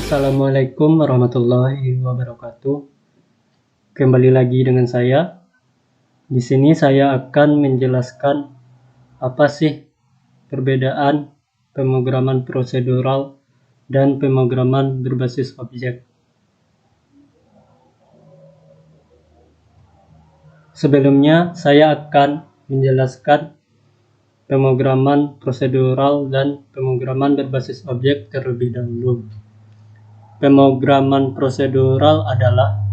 Assalamualaikum warahmatullahi wabarakatuh. Kembali lagi dengan saya. Di sini saya akan menjelaskan apa sih perbedaan pemrograman prosedural dan pemrograman berbasis objek. Sebelumnya saya akan menjelaskan pemrograman prosedural dan pemrograman berbasis objek terlebih dahulu. Pemrograman prosedural adalah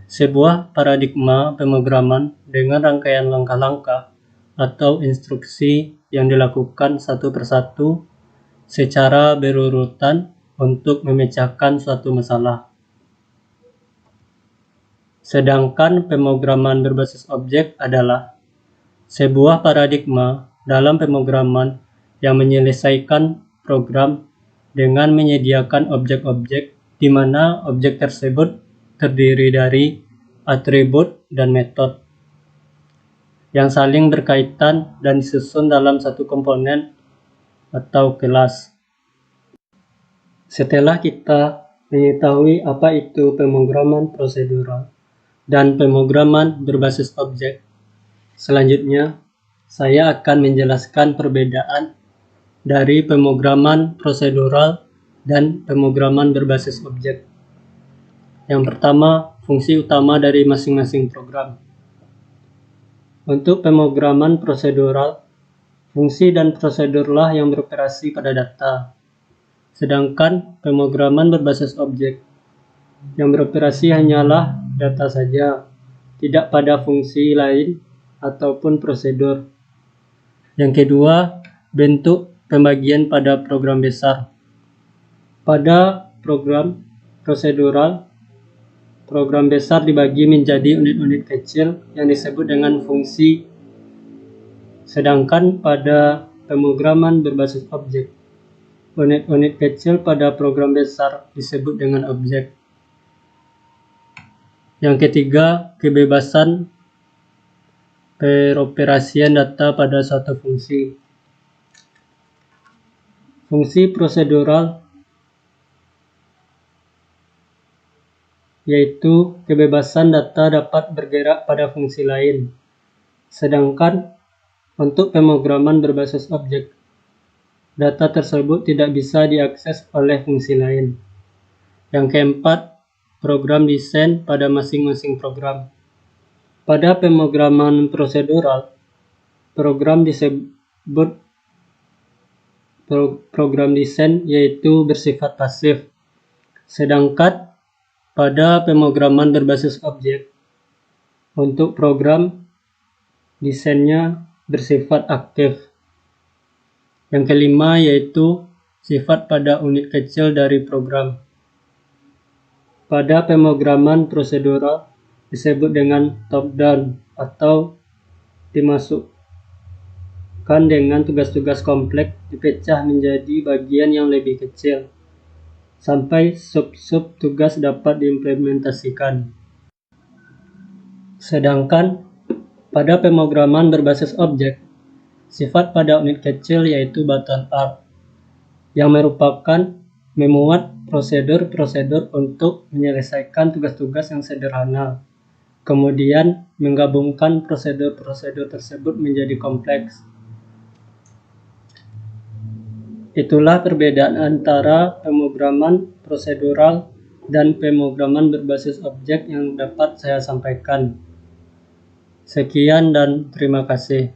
sebuah paradigma pemrograman dengan rangkaian langkah-langkah atau instruksi yang dilakukan satu persatu secara berurutan untuk memecahkan suatu masalah. Sedangkan pemrograman berbasis objek adalah sebuah paradigma dalam pemrograman yang menyelesaikan program dengan menyediakan objek-objek di mana objek tersebut terdiri dari atribut dan metode yang saling berkaitan dan disusun dalam satu komponen atau kelas. Setelah kita mengetahui apa itu pemrograman prosedural dan pemrograman berbasis objek, selanjutnya saya akan menjelaskan perbedaan dari pemrograman prosedural dan pemrograman berbasis objek. Yang pertama, fungsi utama dari masing-masing program. Untuk pemrograman prosedural, fungsi dan prosedurlah yang beroperasi pada data. Sedangkan pemrograman berbasis objek, yang beroperasi hanyalah data saja, tidak pada fungsi lain ataupun prosedur. Yang kedua, bentuk pembagian pada program besar. Pada program prosedural, program besar dibagi menjadi unit-unit kecil yang disebut dengan fungsi. Sedangkan pada pemrograman berbasis objek, unit-unit kecil pada program besar disebut dengan objek. Yang ketiga, kebebasan peroperasian data pada suatu fungsi. Fungsi prosedural yaitu kebebasan data dapat bergerak pada fungsi lain. Sedangkan untuk pemrograman berbasis objek, data tersebut tidak bisa diakses oleh fungsi lain. Yang keempat, program desain pada masing-masing program. Pada pemrograman prosedural, program disebut program desain yaitu bersifat pasif. Sedangkan pada pemrograman berbasis objek, untuk program desainnya bersifat aktif. Yang kelima yaitu sifat pada unit kecil dari program. Pada pemrograman prosedural disebut dengan top-down atau dimasukkan dengan tugas-tugas kompleks dipecah menjadi bagian yang lebih kecil sampai sub-sub tugas dapat diimplementasikan. Sedangkan pada pemrograman berbasis objek, sifat pada unit kecil yaitu bottom-up yang merupakan memuat prosedur-prosedur untuk menyelesaikan tugas-tugas yang sederhana, kemudian menggabungkan prosedur-prosedur tersebut menjadi kompleks. Itulah perbedaan antara pemrograman prosedural dan pemrograman berbasis objek yang dapat saya sampaikan. Sekian dan terima kasih.